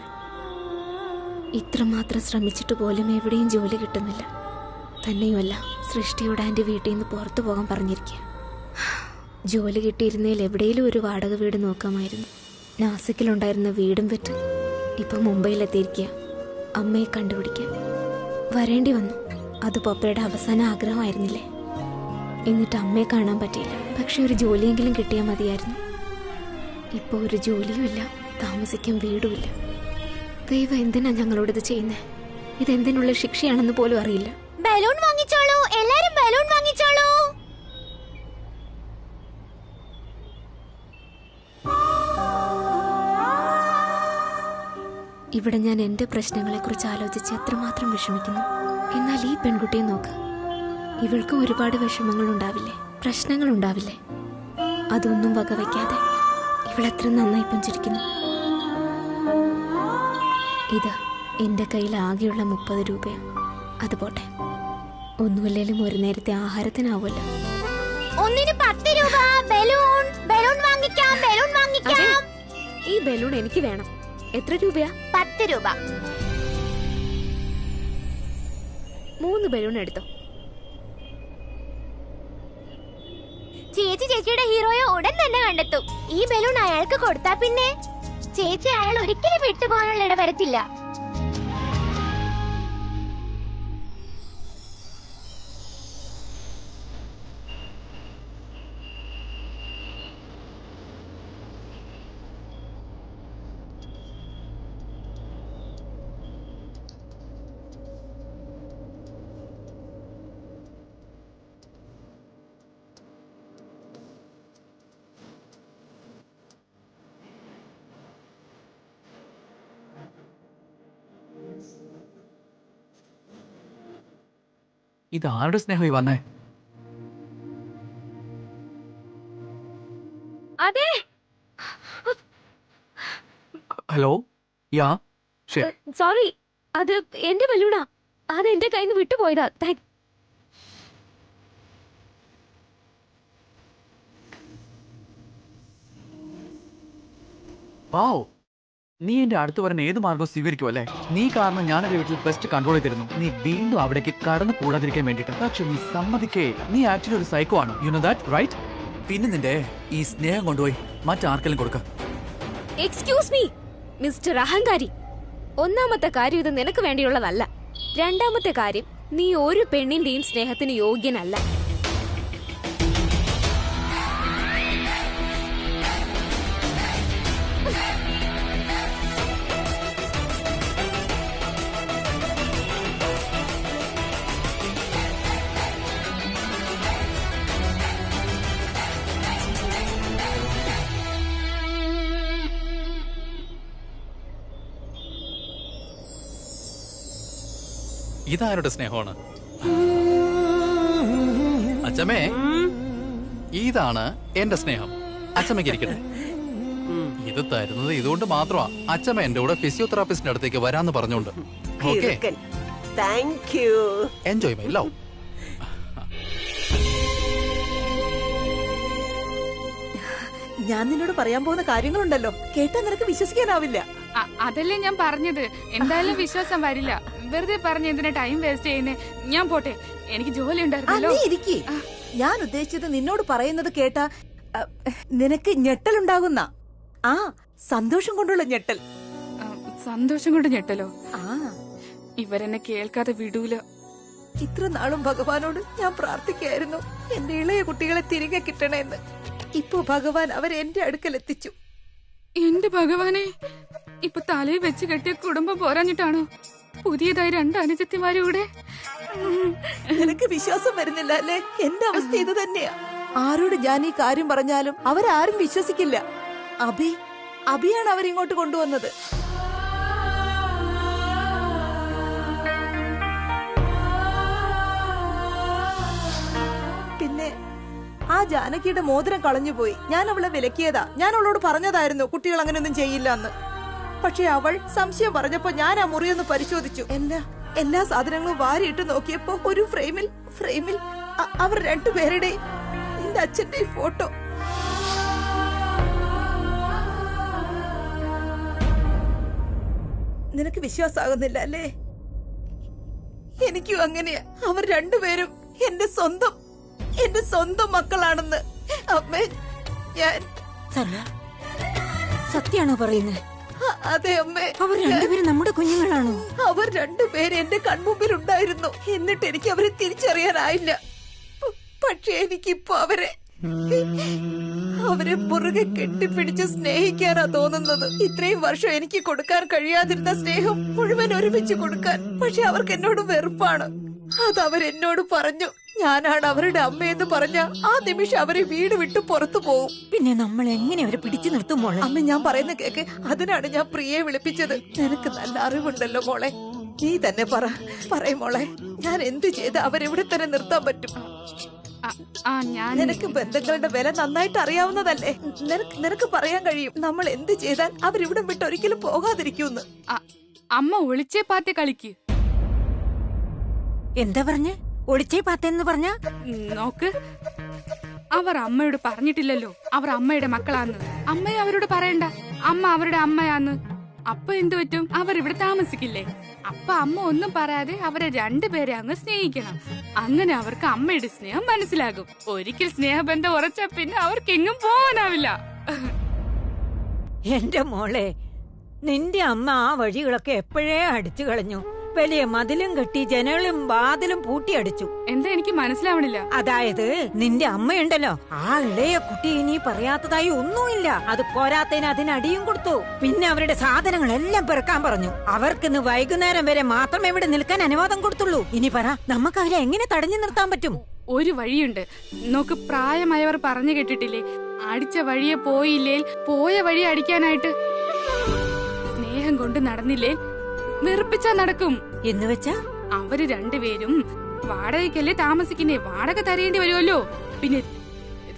ഇത്രമാത്രം ശ്രമിച്ചിട്ട് പോലും എവിടെയും ജോലി കിട്ടുന്നില്ല. തന്നെയുമല്ല, സൃഷ്ടിയോട് എൻ്റെ വീട്ടിൽ നിന്ന് പുറത്തു പോകാൻ പറഞ്ഞിരിക്കുക. ജോലി കിട്ടിയിരുന്നതിൽ എവിടെയെങ്കിലും ഒരു വാടക വീട് നോക്കാമായിരുന്നു. നാസിക്കിലുണ്ടായിരുന്ന വീടും വിറ്റ് ഇപ്പൊ മുംബൈയിലെത്തിയിരിക്കുക. അമ്മയെ കണ്ടുപിടിക്കാൻ വരേണ്ടി വന്നു. അത് പപ്പയുടെ അവസാന ആഗ്രഹമായിരുന്നില്ലേ? എന്നിട്ട് അമ്മയെ കാണാൻ പറ്റിയില്ല. പക്ഷെ ഒരു ജോലിയെങ്കിലും കിട്ടിയാൽ മതിയായിരുന്നു. ഇപ്പോൾ ഒരു ജോലിയും ഇല്ല, താമസിക്കാൻ വീടുമില്ല. ദൈവം എന്തിനാ ഞങ്ങളോടിത് ചെയ്യുന്നേ? ഇതെന്തിനുള്ള ശിക്ഷയാണെന്ന് പോലും അറിയില്ല. ബലൂൺ വാങ്ങിച്ചോളൂ, എല്ലാരും ബലൂൺ വാങ്ങിച്ചോളൂ. ഇവിടെ ഞാൻ എന്റെ പ്രശ്നങ്ങളെ കുറിച്ച് ആലോചിച്ച് എത്രമാത്രം വിഷമിക്കുന്നു. എന്നാൽ ഈ പെൺകുട്ടിയെ നോക്ക്, ഇവൾക്ക് ഒരുപാട് വിഷമങ്ങൾ ഉണ്ടാവില്ലേ, പ്രശ്നങ്ങൾ ഉണ്ടാവില്ലേ? അതൊന്നും വകവയ്ക്കാതെ ഇവളെത്ര നന്നായി പുഞ്ചിരിക്കുന്നു. ഇത് എന്റെ കയ്യിൽ ആകെയുള്ള 30 രൂപയാണ്. അത് പോട്ടെ, ഒന്നുമില്ലേലും ഒരു നേരത്തെ ആഹാരത്തിനാവുമല്ലോ. ഒന്നിന് 10 രൂപ. ബലൂൺ ബലൂൺ വാങ്ങിക്കാം, ബലൂൺ വാങ്ങിക്കാം. ഈ ബലൂൺ എനിക്ക് വേണം. എത്ര രൂപയാ? 10 രൂപ. 3 ബലൂൺ എടുത്തോ. ചേച്ചി ചേച്ചിയുടെ ഹീറോയെ ഉടൻ തന്നെ കണ്ടെത്തും. ഈ ബലൂൺ അയാൾക്ക് കൊടുത്താ പിന്നെ ചേച്ചി അയാൾ ഒരിക്കലും വിട്ടുപോകാനുള്ള ഇട വരത്തില്ല. ഇത് ആരുടെ സ്നേഹമായി വന്നേ? അതെ, ഹലോ, യാ ശരി. സോറി, അത് എന്റെ ബലൂണാ. അത് എന്റെ കയ്യിൽ നിന്ന് വിട്ടുപോയതാ. വാവ്, നീ എന്റെ അടുത്ത് വരുന്ന ഏത് മാർഗവും സ്വീകരിക്കും അല്ലേ? നീ കാരണം ഞാൻ എന്റെ വീട്ടിൽ ബെസ്റ്റ് കൺട്രോൾ ചെയ്തിരുന്നു. നീ വീണ്ടും അവിടേക്ക് കടന്നു കൂടാതിരിക്കാൻ വേണ്ടിട്ട്. പക്ഷെ നീ സമ്മതിക്കേ, നീ ആക്ച്വലി ഒരു സൈക്കോ ആണ്. You know that right? പിന്നെ നിന്റെ ഈ സ്നേഹം കൊണ്ടുപോയി മറ്റാർക്കെങ്കിലും കൊടുക്ക. എക്സ്ക്യൂസ് മീ മിസ്റ്റർ അഹങ്കാരി. ഒന്നാമത്തെ കാര്യം ഇത് നിനക്ക് വേണ്ടിയുള്ളതല്ല. രണ്ടാമത്തെ കാര്യം, നീ ഒരു പെണ്ണിന്റെയും സ്നേഹത്തിന് യോഗ്യനല്ല. ഇതാരുടെ സ്നേഹമാണ്? അച്ഛമ്മേ, ഇതാണ് എന്റെ സ്നേഹം. അച്ഛമ്മയ്ക്ക് ഇരിക്കട്ടെ. ഇത് തരുന്നത് ഇതുകൊണ്ട് മാത്രമാ. അച്ഛമ്മ എന്റെ കൂടെ ഫിസിയോതെറാപ്പിസ്റ്റിന്റെ അടുത്തേക്ക് വരാന്ന് പറഞ്ഞോണ്ട്. Okay, thank you. Enjoy my love. ഞാൻ നിന്നോട് പറയാൻ പോകുന്ന കാര്യങ്ങളുണ്ടല്ലോ, കേട്ടാ നിനക്ക് വിശ്വസിക്കാനാവില്ല. അതല്ലേ ഞാൻ പറഞ്ഞത്. എന്തായാലും വിശ്വാസം വരില്ല. വെറുതെ പറഞ്ഞ് എന്തിനാ ടൈം വേസ്റ്റ് ചെയ്യുന്നേ? ഞാൻ പോട്ടെ, എനിക്ക് ജോലി ഉണ്ടായിരുന്നല്ലോ. ഇരിക്കേ, ഞാൻ ഉദ്ദേശിച്ചത് നിന്നോട് പറയുന്നത് കേട്ടാ നിനക്ക് ഞെട്ടലുണ്ടാകുന്ന. ആ, സന്തോഷം കൊണ്ടുള്ള ഞെട്ടൽ. സന്തോഷം കൊണ്ട് ഞെട്ടലോ? ആ, ഇവരെന്നെ കേൾക്കാതെ വിടൂല. ഇത്ര നാളും ഭഗവാനോട് ഞാൻ പ്രാർത്ഥിക്കായിരുന്നു എന്റെ ഇളയ കുട്ടികളെ തിരികെ കിട്ടണമെന്ന്. ഇപ്പൊ ഭഗവാൻ അവരെ എന്റെ അടുക്കൽ എത്തിച്ചു. എന്റെ ഭഗവാനെ, ഇപ്പൊ തലയിൽ വെച്ച് കെട്ടിയ കുടുംബം പോരാഞ്ഞിട്ടാണോ പുതിയതായി 2 അനുജത്തിമാരൂടെ? നിനക്ക് വിശ്വാസം വരുന്നില്ല അല്ലേ? എന്റെ അവസ്ഥ ഇത് തന്നെയാ. ആരോട് ഞാൻ ഈ കാര്യം പറഞ്ഞാലും അവരാരും വിശ്വസിക്കില്ല. അഭിയാണ് അവരിങ്ങോട്ട് കൊണ്ടുവന്നത്. പിന്നെ ആ ജാനകിയുടെ മോതിരം കളഞ്ഞുപോയി. ഞാൻ അവളെ വിലക്കിയതാ. ഞാൻ അവളോട് പറഞ്ഞതായിരുന്നു കുട്ടികൾ അങ്ങനെയൊന്നും ചെയ്യില്ല എന്ന്. പക്ഷെ അവൾ സംശയം പറഞ്ഞപ്പോ ഞാൻ ആ മുറിയൊന്ന് പരിശോധിച്ചു. എല്ലാ സാധനങ്ങളും വാരിയിട്ട് നോക്കിയപ്പോ ഒരു ഫ്രെയിമിൽ അവർ രണ്ടുപേരുടെയും നിന്റെ അച്ഛന്റെ ഫോട്ടോ. നിനക്ക് വിശ്വാസാകുന്നില്ല അല്ലേ? എനിക്കും അങ്ങനെയാ. അവർ രണ്ടുപേരും എന്റെ സ്വന്തം മക്കളാണെന്ന്. അമ്മേ, ഞാൻ സത്യാണോ പറയുന്നത്? അതെ അമ്മേ. അവർ രണ്ടുപേരും നമ്മുടെ കുഞ്ഞുങ്ങളാണോ? അവർ രണ്ടുപേരും എന്റെ കൺമുമ്പിൽ ഉണ്ടായിരുന്നു. എന്നിട്ട് എനിക്ക് അവരെ തിരിച്ചറിയാനായില്ല. പക്ഷെ എനിക്കിപ്പോ അവരെ അവരെ പുറകെ കെട്ടിപ്പിടിച്ച് സ്നേഹിക്കാനാ തോന്നുന്നത്. ഇത്രയും വർഷം എനിക്ക് കൊടുക്കാൻ കഴിയാതിരുന്ന സ്നേഹം മുഴുവൻ ഒരുമിച്ച് കൊടുക്കാൻ. പക്ഷെ അവർക്ക് എന്നോട് വെറുപ്പാണ്. അത് അവരെന്നോട് പറഞ്ഞു. ഞാനാണ് അവരുടെ അമ്മയെന്ന് പറഞ്ഞ ആ നിമിഷം അവരെ വീട് വിട്ട് പുറത്തു പോകും. പിന്നെ നമ്മൾ എങ്ങനെ അവരെ പിടിച്ചു നിർത്തും മോളെ? അമ്മ, ഞാൻ പറയുന്ന കേക്ക്. അതിനാണ് ഞാൻ പ്രിയയെ വിളിപ്പിച്ചത്. നിനക്ക് നല്ല അറിവുണ്ടല്ലോ മോളെ. നീ തന്നെ പറയും മോളെ. ഞാൻ എന്ത് ചെയ്ത് അവരെവിടെ തന്നെ നിർത്താൻ പറ്റും? നിനക്ക് ബന്ധങ്ങളുടെ വില നന്നായിട്ട് അറിയാവുന്നതല്ലേ. നിനക്ക് പറയാൻ കഴിയും നമ്മൾ എന്ത് ചെയ്താൽ അവരിവിടെ വിട്ട് ഒരിക്കലും പോകാതിരിക്കൂന്ന്. അമ്മ ഒളിച്ചേ പാത്തെ കളിക്ക്. എന്താ പറഞ്ഞ? ഒളിച്ചേ പാത്തെന്ന് പറഞ്ഞ? നോക്ക്, അവർ അമ്മയോട് പറഞ്ഞിട്ടില്ലല്ലോ അവർ അമ്മയുടെ മക്കളാന്ന്. അമ്മയെ അവരോട് പറയണ്ട, അമ്മ അവരുടെ അമ്മയാന്ന്. അപ്പൊ എന്തു പറ്റും? അവർ ഇവിടെ താമസിക്കില്ലേ? അപ്പൊ അമ്മ ഒന്നും പറയാതെ അവരെ രണ്ടുപേരെ അങ്ങ് സ്നേഹിക്കണം. അങ്ങനെ അവർക്ക് അമ്മയുടെ സ്നേഹം മനസ്സിലാകും. ഒരിക്കൽ സ്നേഹബന്ധം ഉറച്ച പിന്നെ അവർക്ക് എങ്ങും പോകാനാവില്ല. എന്റെ മോളെ, നിന്റെ അമ്മ ആ വഴികളൊക്കെ എപ്പോഴേ അടിച്ചു കളഞ്ഞു. വലിയ മതിലും കെട്ടി ജനലും വാതിലും പൂട്ടിയടിച്ചു. എന്താ എനിക്ക് മനസ്സിലാവണില്ല. അതായത് നിന്റെ അമ്മയുണ്ടല്ലോ, ആ ഇളയ കുട്ടി ഇനി പറയാത്തതായി ഒന്നുമില്ല. അത് പോരാത്തതിന് അതിനടിയും കൊടുത്തു. പിന്നെ അവരുടെ സാധനങ്ങളെല്ലാം പെറുക്കാൻ പറഞ്ഞു. അവർക്കിന്ന് വൈകുന്നേരം വരെ മാത്രമേ ഇവിടെ നിൽക്കാൻ അനുവാദം കൊടുത്തുള്ളൂ. ഇനി പറ, നമുക്ക് അവരെ എങ്ങനെ തടഞ്ഞു നിർത്താൻ പറ്റും? ഒരു വഴിയുണ്ട്. നോക്ക്, പ്രായമായവർ പറഞ്ഞു കേട്ടിട്ടില്ലേ, അടിച്ച വഴിയെ പോയില്ലേ പോയ വഴി അടിക്കാനായിട്ട്. സ്നേഹം കൊണ്ട് നടന്നില്ലേ വെറുപ്പിച്ചാ നടക്കും. എന്ന് വെച്ചാ അവര് രണ്ടുപേരും വാടകയ്ക്കല്ലേ താമസിക്കുന്നേ, വാടക തരേണ്ടി വരുമല്ലോ. പിന്നെ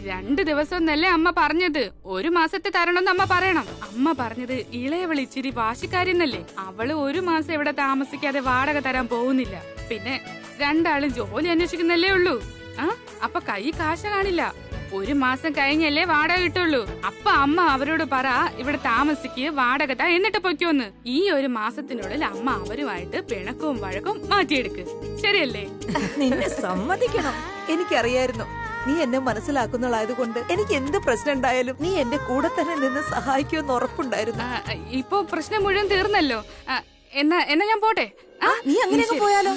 2 ദിവസം എന്നല്ലേ അമ്മ പറഞ്ഞത്, 1 മാസത്തെ തരണമെന്ന് അമ്മ പറയണം. അമ്മ പറഞ്ഞത് ഇളയവള് ഇച്ചിരി വാശിക്കാരെന്നല്ലേ. അവള് 1 മാസം ഇവിടെ താമസിക്കാതെ വാടക തരാൻ പോകുന്നില്ല. പിന്നെ 2 ആളും ജോലി അന്വേഷിക്കുന്നല്ലേ ഉള്ളൂ. അപ്പൊ കൈ കാശ കാണില്ല. 1 മാസം കഴിഞ്ഞല്ലേ വാടക കിട്ടുള്ളൂ. അപ്പൊ അമ്മ അവരോട് പറ, ഇവിടെ താമസിക്കുക, വാടക താ, എന്നിട്ട് പൊയ്ക്കോന്ന്. ഈ 1 മാസത്തിനുള്ളിൽ അമ്മ അവരുമായിട്ട് പിണക്കവും വഴക്കും മാറ്റിയെടുക്ക്. ശരിയല്ലേ? നിന്നെ സമ്മതിക്കണം. എനിക്കറിയായിരുന്നു നീ എന്നെ മനസ്സിലാക്കുന്നതായതുകൊണ്ട് എനിക്ക് എന്ത് പ്രശ്നം ഉണ്ടായാലും നീ എന്റെ കൂടെ തന്നെ നിന്ന് സഹായിക്കുമെന്ന് ഉറപ്പുണ്ടായിരുന്നു. ഇപ്പൊ പ്രശ്നം മുഴുവൻ തീർന്നല്ലോ. എന്നാ ഞാൻ പോട്ടെ. നീ അങ്ങനെയൊക്കെ പോയാലോ?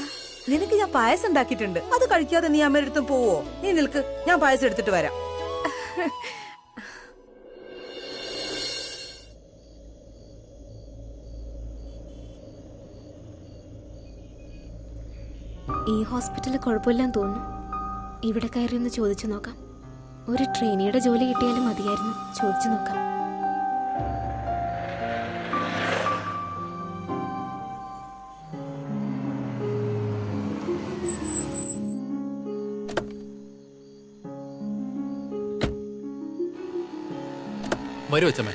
നിനക്ക് ഞാൻ പായസം ഉണ്ടാക്കിയിട്ടുണ്ട്. അത് കഴിക്കാതെ നീ അമ്മയുടെ അടുത്ത് പോവോ? നീ നിൽക്ക്, ഞാൻ പായസം എടുത്തിട്ട് വരാം. ഈ ഹോസ്പിറ്റലിൽ കുഴപ്പമില്ലെന്ന് തോന്നുന്നു. ഇവിടെ കയറി ഒന്ന് ചോദിച്ചു നോക്കാം. ഒരു ട്രെയിനിയുടെ ജോലി കിട്ടിയാലും മതിയായിരുന്നു. ചോദിച്ചു നോക്കാം. വരൂ അച്ഛമ്മേ.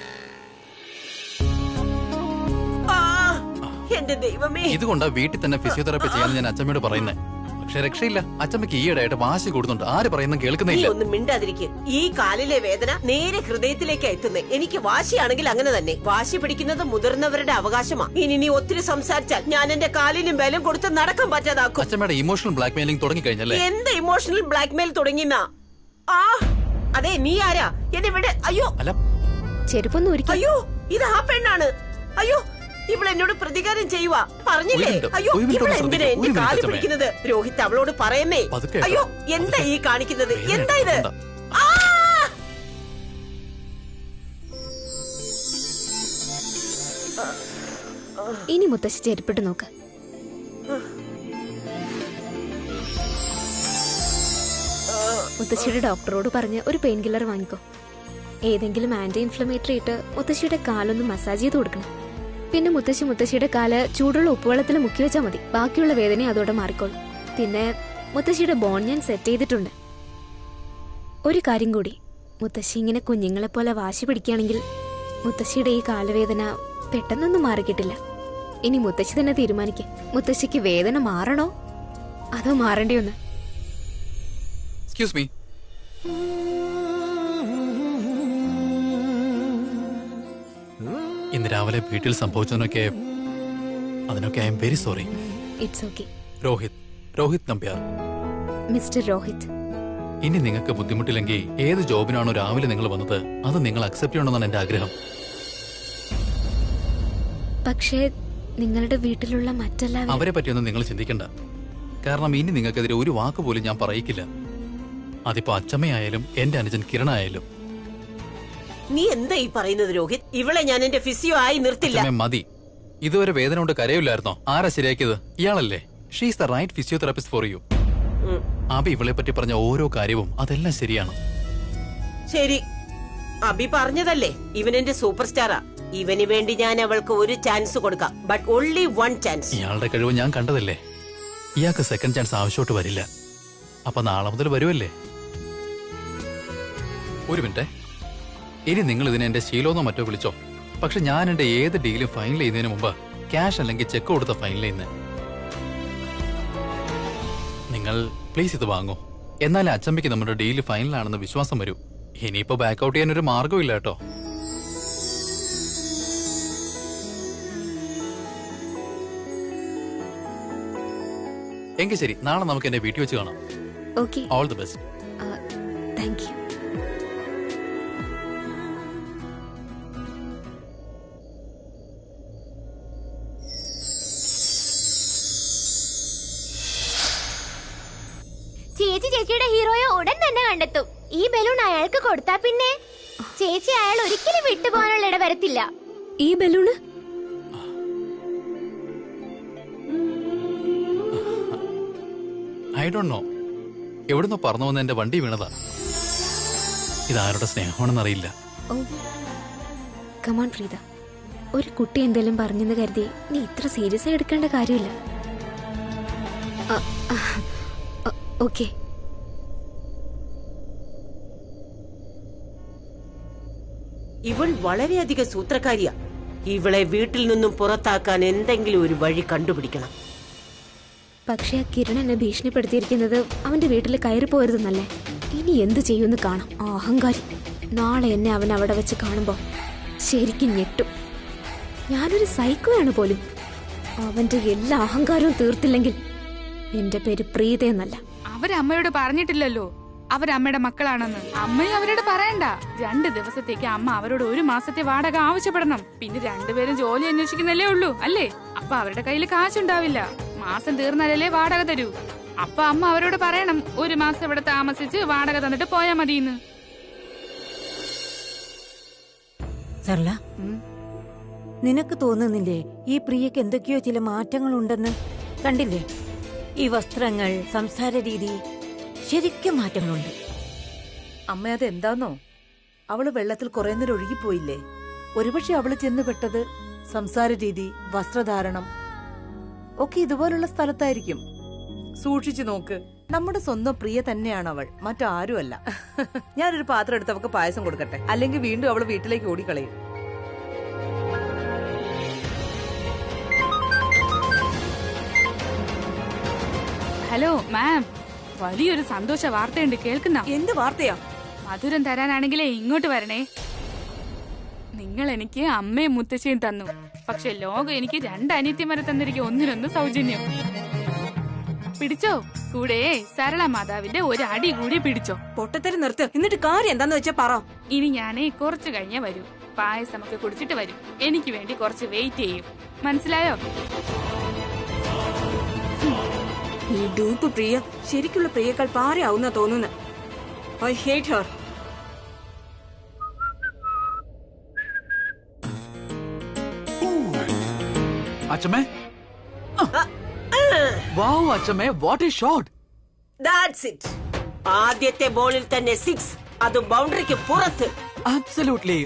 എന്റെ ദൈവമേ, ഇതുകൊണ്ടാ വീട്ടിൽ തന്നെ ഫിസിയോതെറാപ്പി ചെയ്യാൻ ഞാൻ അച്ഛമ്മയോട് പറയുന്നത്. പക്ഷെ രക്ഷയില്ല, അച്ഛമ്മയ്ക്ക് ഈയിടെയായിട്ട് വാശി കൂടുന്നുണ്ട്. ആര് പറയുന്ന കേൾക്കുന്നില്ല. ഒന്നും മിണ്ടാതിരിക്കും. ഈ കാലിലെ വേദന നേരെ ഹൃദയത്തിലേക്കാ എത്തുന്നേ. എനിക്ക് വാശിയാണെങ്കിൽ അങ്ങനെ തന്നെ. വാശി പിടിക്കുന്നത് മുതിർന്നവരുടെ അവകാശമാണ്. ഇനി നീ ഒത്തിരി സംസാരിച്ചാൽ ഞാൻ എന്റെ കാലിനും ബലം കൊടുത്ത് നടക്കാൻ പറ്റാതാക്കും. അച്ഛമ്മയുടെ ഇമോഷണൽ ബ്ലാക്ക്മെയിലിംഗ് തുടങ്ങി കഴിഞ്ഞല്ലേ? എന്ത് ഇമോഷണൽ ബ്ലാക്ക്മെയിൽ തുടങ്ങിയെന്നാ? അതെ, നീ ആരാ എന്നെ ഇവിടെ? അയ്യോ, ചെരുപ്പൊന്നും ഒരിക്കലും. അയ്യോ, ഇത് ആ പെണ്ണാണ്. അയ്യോ, ഇവൾ എന്നോട് പ്രതികാരം ചെയ്യുവാ. പറഞ്ഞില്ലേ? അയ്യോ, ഇവൾ എന്തിനാ എന്റെ കാല് പിടിക്കുന്നത്? രോഹിത് അവളോട് പറയുന്നേ. അയ്യോ, എന്താ ഈ കാണിക്കുന്നത്? എന്താ ഇത്? ഇനി മുത്തശ്ശി ചെരുപ്പിട്ട് നോക്ക്. മുത്തശ്ശിയുടെ ഡോക്ടറോട് പറഞ്ഞ് ഒരു പെയിൻ കില്ലർ വാങ്ങിക്കോ. ഏതെങ്കിലും ആന്റി ഇൻഫ്ലമേറ്ററി ഇട്ട് മുത്തശ്ശിയുടെ കാലൊന്ന് മസാജ് ചെയ്ത് കൊടുക്കണം. പിന്നെ മുത്തശ്ശിയുടെ കാല് ചൂടുള്ള ഉപ്പുവെള്ളത്തിൽ മുക്കി വെച്ചാൽ മതി. ബാക്കിയുള്ള വേദന അതോടെ മാറിക്കോളും. പിന്നെ മുത്തശ്ശിയുടെ ബോൺ ഞാൻ സെറ്റ് ചെയ്തിട്ടുണ്ട്. ഒരു കാര്യം കൂടി, മുത്തശ്ശി ഇങ്ങനെ കുഞ്ഞുങ്ങളെ പോലെ വാശി പിടിക്കുകയാണെങ്കിൽ മുത്തശ്ശിയുടെ ഈ കാലുവേദന പെട്ടെന്നൊന്നും മാറിക്കിട്ടില്ല. ഇനി മുത്തശ്ശി തന്നെ തീരുമാനിക്കും, മുത്തശ്ശിക്ക് വേദന മാറണോ അതോ മാറേണ്ടിയൊന്ന്. Excuse me. ഇന്ന് രാവിലെ വീട്ടിൽ സംഭവിച്ചതിനൊക്കെ അതിനൊക്കെ I am very sorry. It's okay. Rohit Nambiar. Mister Rohit, ഇനി നിങ്ങൾക്ക് ബുദ്ധിമുട്ടില്ലെങ്കിൽ ഏത് ജോബിനാണോ രാവിലെ നിങ്ങൾ വന്നത് അത് നിങ്ങൾ അക്സെപ്റ്റ് ചെയ്യണമെന്നാണ് എന്റെ ആഗ്രഹം. പക്ഷേ നിങ്ങളുടെ വീട്ടിലുള്ള മറ്റെല്ലാവരും അവരെ പറ്റിയൊന്നും നിങ്ങൾ ചിന്തിക്കണ്ട. കാരണം ഇനി നിങ്ങൾക്കെതിരെ ഒരു വാക്ക് പോലും ഞാൻ പറയിക്കില്ല. അതിപ്പോ അച്ചമ്മയായാലും എന്റെ അനുജൻ കിരണായാലും. നീ എന്താ ഈ പറയുന്നത് രോഹിത്? ഇവളെ ഞാൻ എന്റെ ഫിസിയോ ആയി നിർത്തില്ല. അച്ചമ്മേ മതി. ഇതുവരെ വേദന കൊണ്ട് കരയില്ലായിരുന്നോ? ആരാ ശരിയാക്കിയത്? ഇയാളല്ലേ? She's the right physiotherapist for you. Abhi ഇവളെ പറ്റി പറഞ്ഞ ഓരോ കാര്യവും അതെല്ലാം ശരിയാണ്. ശരി, അബി പറഞ്ഞതല്ലേ, ഇവൻ എന്റെ സൂപ്പർ സ്റ്റാറാ. ഇവന് വേണ്ടി ഞാൻ അവൾക്ക് ഒരു ചാൻസ് കൊടുക്കാം, ബട്ട് ഓൺലി വൺ ചാൻസ്. ഇയാളുടെ കഴിവ് ഞാൻ കണ്ടതല്ലേ. ഇയാൾക്ക് സെക്കൻഡ് ചാൻസ് ആവശ്യമായിട്ട് വരില്ല. അപ്പൊ നാളെ മുതൽ വരുമല്ലേ? ഒരു മിനിറ്റ്, ഇനി നിങ്ങൾ ഇതിനെ എന്റെ ശീലോന്നോ മറ്റോ വിളിച്ചോ. പക്ഷെ ഞാൻ എന്റെ ഏത് ഡീലും ഫൈനൽ ചെയ്യുന്നതിന് മുമ്പ് ക്യാഷ് അല്ലെങ്കിൽ ചെക്ക് കൊടുത്ത ഫൈനൽ ചെയ്യുന്നത്. നിങ്ങൾ പ്ലീസ് ഇത് വാങ്ങൂ. എന്നാലേ അച്ചമ്മയ്ക്ക് നമ്മുടെ ഡീല് ഫൈനലാണെന്ന് വിശ്വാസം വരൂ. ഇനിയിപ്പോ ബാക്ക് ഔട്ട് ചെയ്യാൻ ഒരു മാർഗവും ഇല്ല കേട്ടോ. എങ്കിൽ ശരി, നാളെ നമുക്ക് എന്റെ വീട്ടിൽ വെച്ച് കാണാം. Okay, all the best. Thank you. ചേച്ചി ചേച്ചിയുടെ ഹീറോയെ ഉടൻ തന്നെ കണ്ടെത്തും. ഈ ബലൂൺ അയാൾക്ക് കൊടുത്താ പിന്നെ ചേച്ചി അയാൾ ഒരിക്കലും വിട്ടുപോകാനുള്ള ഇട വരത്തില്ല. ഈ ബലൂണ് ഐ ഡോണ്ട് നോ, എവിടുന്നോ പറന്നു വന്ന എന്റെ വണ്ടി വീണതാ. ഇതാരുടെ സ്നേഹമാണെന്നറിയില്ല. ഓ കമാൺ പ്രീത, ഒരു കുട്ടി എന്തെങ്കിലും പറഞ്ഞെന്ന് കരുതി നീ ഇത്ര സീരിയസ് ആയി എടുക്കേണ്ട കാര്യമില്ല. ഓക്കെ. ഇവൾ വളരെയധികം സൂത്രക്കാരിയാ. ഇവളെ വീട്ടിൽ നിന്നും പുറത്താക്കാൻ എന്തെങ്കിലും ഒരു വഴി കണ്ടുപിടിക്കണം. പക്ഷെ ആ കിരൺ എന്നെ ഭീഷണിപ്പെടുത്തിയിരിക്കുന്നത് അവന്റെ വീട്ടിൽ കയറി പോരുതെന്നല്ലേ. ഇനി എന്ത് ചെയ്യുമെന്ന് കാണാം. ആ അഹങ്കാരി നാളെ എന്നെ അവൻ അവിടെ വെച്ച് കാണുമ്പോ ശരിക്കും ഞെട്ടും. ഞാനൊരു സൈക്കോയാണ് പോലും. അവന്റെ എല്ലാ അഹങ്കാരവും തീർത്തില്ലെങ്കിൽ എന്റെ പേര് പ്രീതയെന്നല്ല. അവരമ്മയോട് പറഞ്ഞിട്ടില്ലല്ലോ അവരമ്മയുടെ മക്കളാണെന്ന്. അമ്മയും അവരോട് പറയണ്ട. 2 ദിവസത്തേക്ക് അമ്മ അവരോട് 1 മാസത്തെ വാടക ആവശ്യപ്പെടണം. പിന്നെ 2 പേരും ജോലി അന്വേഷിക്കുന്നല്ലേ ഉള്ളൂ അല്ലേ? അപ്പൊ അവരുടെ കയ്യിൽ കാശുണ്ടാവില്ല. മാസം തീർന്നാലല്ലേ വാടക തരൂ. അപ്പൊ അമ്മ അവരോട് പറയണം 1 മാസം ഇവിടെ താമസിച്ച് വാടക തന്നിട്ട് പോയാ മതിയെന്ന്. സർല, നിനക്ക് തോന്നുന്നില്ലേ ഈ പ്രിയക്ക് എന്തൊക്കെയോ ചില മാറ്റങ്ങൾ ഉണ്ടെന്ന്? കണ്ടില്ലേ, ഈ വസ്ത്രങ്ങൾ, സംസാര രീതി, ശരിക്കും മാറ്റങ്ങളുണ്ട്. അമ്മ അത് എന്താന്നോ, അവള് വെള്ളത്തിൽ കുറെ നേരം ഒഴുകിപ്പോയില്ലേ. ഒരുപക്ഷെ അവള് ചെന്ന് പെട്ടത് സംസാര രീതി, വസ്ത്രധാരണം ഒക്കെ ഇതുപോലുള്ള സ്ഥലത്തായിരിക്കും. സൂക്ഷിച്ചു നോക്ക്, നമ്മുടെ സ്വന്തം പ്രിയ തന്നെയാണ് അവൾ, മറ്റാരുമല്ല. ഞാനൊരു പാത്രം എടുത്ത് അവൾക്ക് പായസം കൊടുക്കട്ടെ, അല്ലെങ്കിൽ വീണ്ടും അവള് വീട്ടിലേക്ക് ഓടിക്കളയും. ഹലോ മാം, വലിയൊരു സന്തോഷ വാർത്തയുണ്ട്, കേൾക്കുന്ന? എന്ത് വാർത്തയാ? മധുരം തരാനാണെങ്കിലേ ഇങ്ങോട്ട് വരണേ. നിങ്ങൾ എനിക്ക് അമ്മയും മുത്തശ്ശിയും തന്നു. പക്ഷെ ലോകം എനിക്ക് 2 അനിയത്തിമാരെ തന്നിരിക്കും, ഒന്നിനൊന്ന് സൗജന്യം. പിടിച്ചോ. കൂടെ സരള മാതാവിന്റെ ഒരു അടി കൂടി പിടിച്ചോ. പൊട്ടത്തരം നിർത്ത്. എന്നിട്ട് കാര്യം എന്താന്ന് വെച്ചാ പറ. ഇനി ഞാനേ കുറച്ചു കഴിഞ്ഞേ വരൂ. പായസമൊക്കെ കുടിച്ചിട്ട് വരും. എനിക്ക് വേണ്ടി കുറച്ച് വെയിറ്റ് ചെയ്യും, മനസ്സിലായോ? ഈ ഡൂപ്പ് പ്രിയ ശരിക്കുള്ള പ്രിയേക്കാൾ പാരയാവുന്ന തോന്നുന്നു. I hate her. അച്ചമ്മേ, വൗ അച്ചമ്മേ, what a shot. That's it. ആദ്യത്തെ ബോളിൽ തന്നെ 6, അത് ബൗണ്ടറിക്ക് പുറത്ത്. അബ്സല്യൂട്ട്ലി.